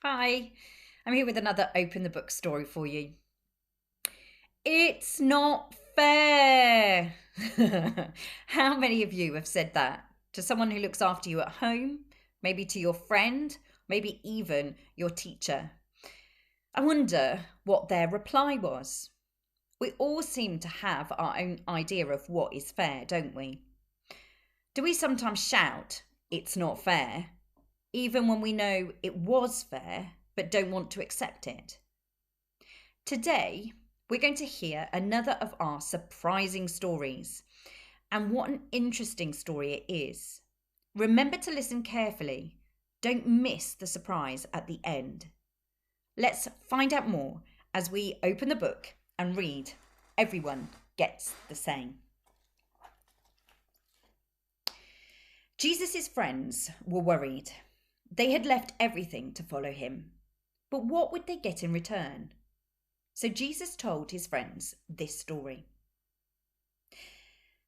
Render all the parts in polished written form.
Hi, I'm here with another Open the Book story for you. It's not fair. How many of you have said that to someone who looks after you at home, maybe to your friend, maybe even your teacher? I wonder what their reply was. We all seem to have our own idea of what is fair, don't we? Do we sometimes shout, "It's not fair," even when we know it was fair but don't want to accept it? Today, we're going to hear another of our surprising stories. And what an interesting story it is. Remember to listen carefully. Don't miss the surprise at the end. Let's find out more as we open the book and read Everyone Gets the Same. Jesus' friends were worried. They had left everything to follow him. But what would they get in return? So Jesus told his friends this story.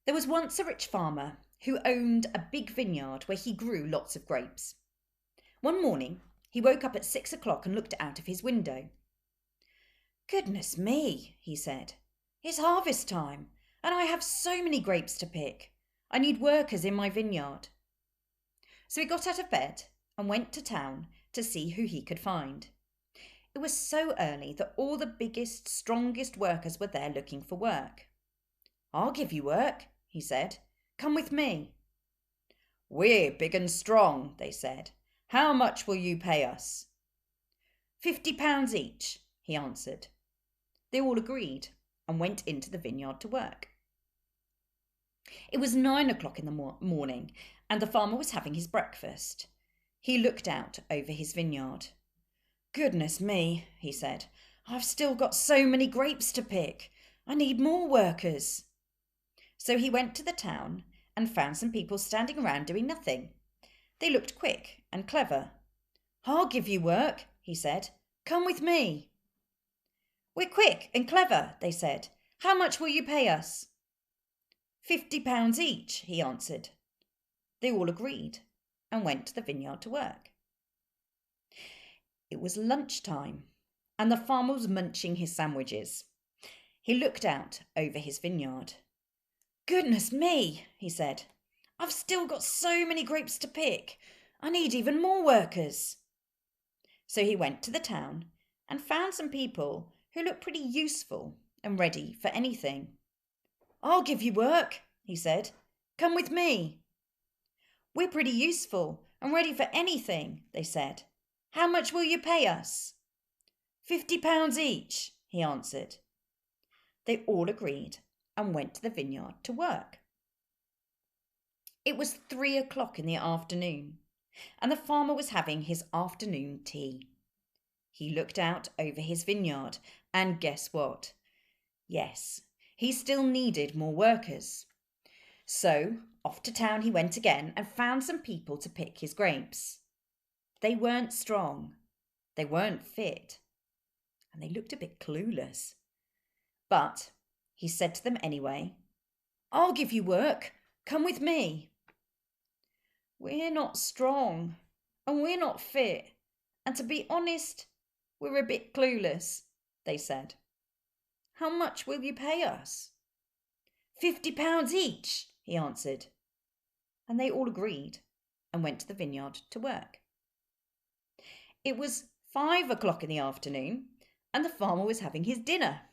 There was once a rich farmer who owned a big vineyard where he grew lots of grapes. One morning, he woke up at 6 o'clock and looked out of his window. "Goodness me," he said. "It's harvest time, and I have so many grapes to pick. I need workers in my vineyard." So he got out of bed and went to town to see who he could find. It was so early that all the biggest, strongest workers were there looking for work. "I'll give you work," he said. "Come with me." "We're big and strong," they said. "How much will you pay us?" £50 each, he answered. They all agreed and went into the vineyard to work. It was 9 o'clock in the morning, and the farmer was having his breakfast. He looked out over his vineyard. "Goodness me," he said. "I've still got so many grapes to pick. I need more workers." So he went to the town and found some people standing around doing nothing. They looked quick and clever. "I'll give you work," he said. "Come with me." "We're quick and clever," they said. "How much will you pay us?" £50 each, he answered. They all agreed and went to the vineyard to work. It was lunchtime, and the farmer was munching his sandwiches. He looked out over his vineyard. "Goodness me," he said. "I've still got so many grapes to pick. I need even more workers." So he went to the town and found some people who looked pretty useful and ready for anything. "I'll give you work," he said. "Come with me." "We're pretty useful and ready for anything," they said. "How much will you pay us?" £50 each, he answered. They all agreed and went to the vineyard to work. It was 3 o'clock in the afternoon, and the farmer was having his afternoon tea. He looked out over his vineyard, and guess what? Yes, he still needed more workers. So off to town he went again and found some people to pick his grapes. They weren't strong, they weren't fit, and they looked a bit clueless. But he said to them anyway, "I'll give you work. Come with me." "We're not strong, and we're not fit, and to be honest, we're a bit clueless," they said. "How much will you pay us?" £50 each, he answered. And they all agreed and went to the vineyard to work. It was 5 o'clock in the afternoon, and the farmer was having his dinner.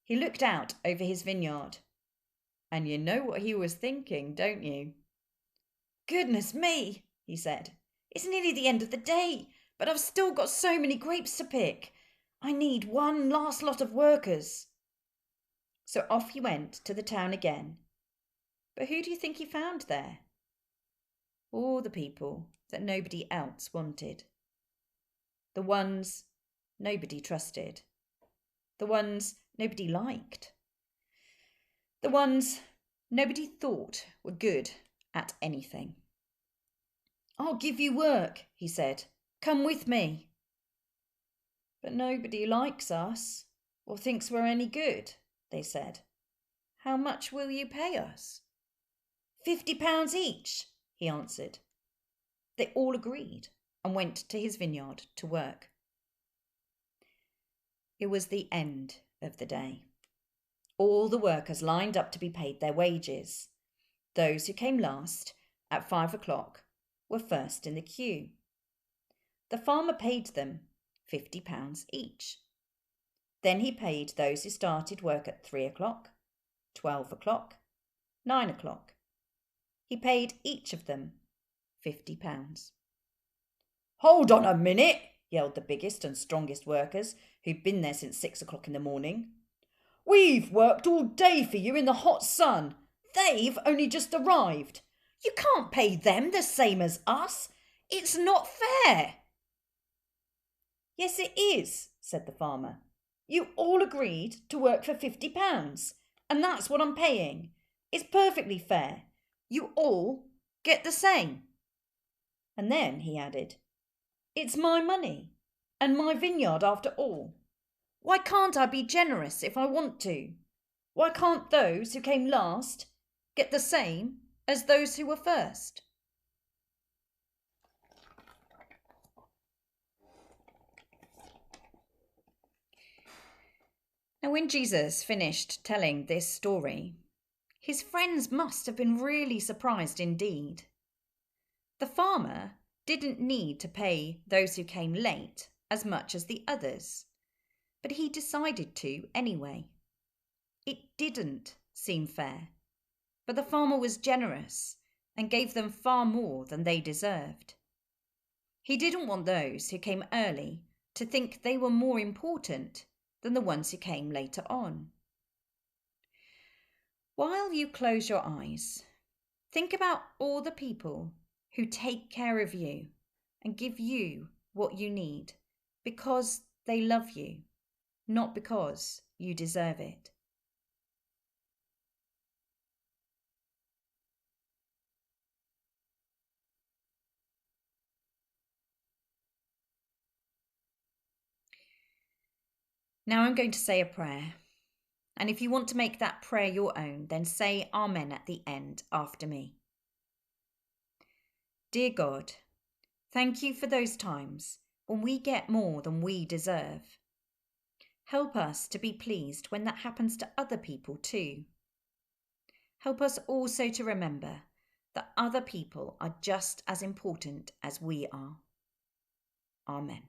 He looked out over his vineyard. And you know what he was thinking, don't you? "Goodness me," he said. "It's nearly the end of the day, but I've still got so many grapes to pick. I need one last lot of workers." So off he went to the town again. But who do you think he found there? All the people that nobody else wanted. The ones nobody trusted. The ones nobody liked. The ones nobody thought were good at anything. "I'll give you work," he said. "Come with me." "But nobody likes us or thinks we're any good," they said. "How much will you pay us?" £50 each, he answered. They all agreed and went to his vineyard to work. It was the end of the day. All the workers lined up to be paid their wages. Those who came last, at 5 o'clock, were first in the queue. The farmer paid them £50 each. Then he paid those who started work at 3 o'clock, 12 o'clock, 9 o'clock. He paid each of them £50. "Hold on a minute," yelled the biggest and strongest workers, who'd been there since 6 o'clock in the morning. "We've worked all day for you in the hot sun. They've only just arrived. You can't pay them the same as us. It's not fair." "Yes, it is," said the farmer. "You all agreed to work for £50, and that's what I'm paying. It's perfectly fair. You all get the same." And then he added, "It's my money and my vineyard after all. Why can't I be generous if I want to? Why can't those who came last get the same as those who were first?" Now, when Jesus finished telling this story, his friends must have been really surprised indeed. The farmer didn't need to pay those who came late as much as the others, but he decided to anyway. It didn't seem fair, but the farmer was generous and gave them far more than they deserved. He didn't want those who came early to think they were more important than the ones who came later on. While you close your eyes, think about all the people who take care of you and give you what you need because they love you, not because you deserve it. Now I'm going to say a prayer. And if you want to make that prayer your own, then say Amen at the end after me. Dear God, thank you for those times when we get more than we deserve. Help us to be pleased when that happens to other people too. Help us also to remember that other people are just as important as we are. Amen.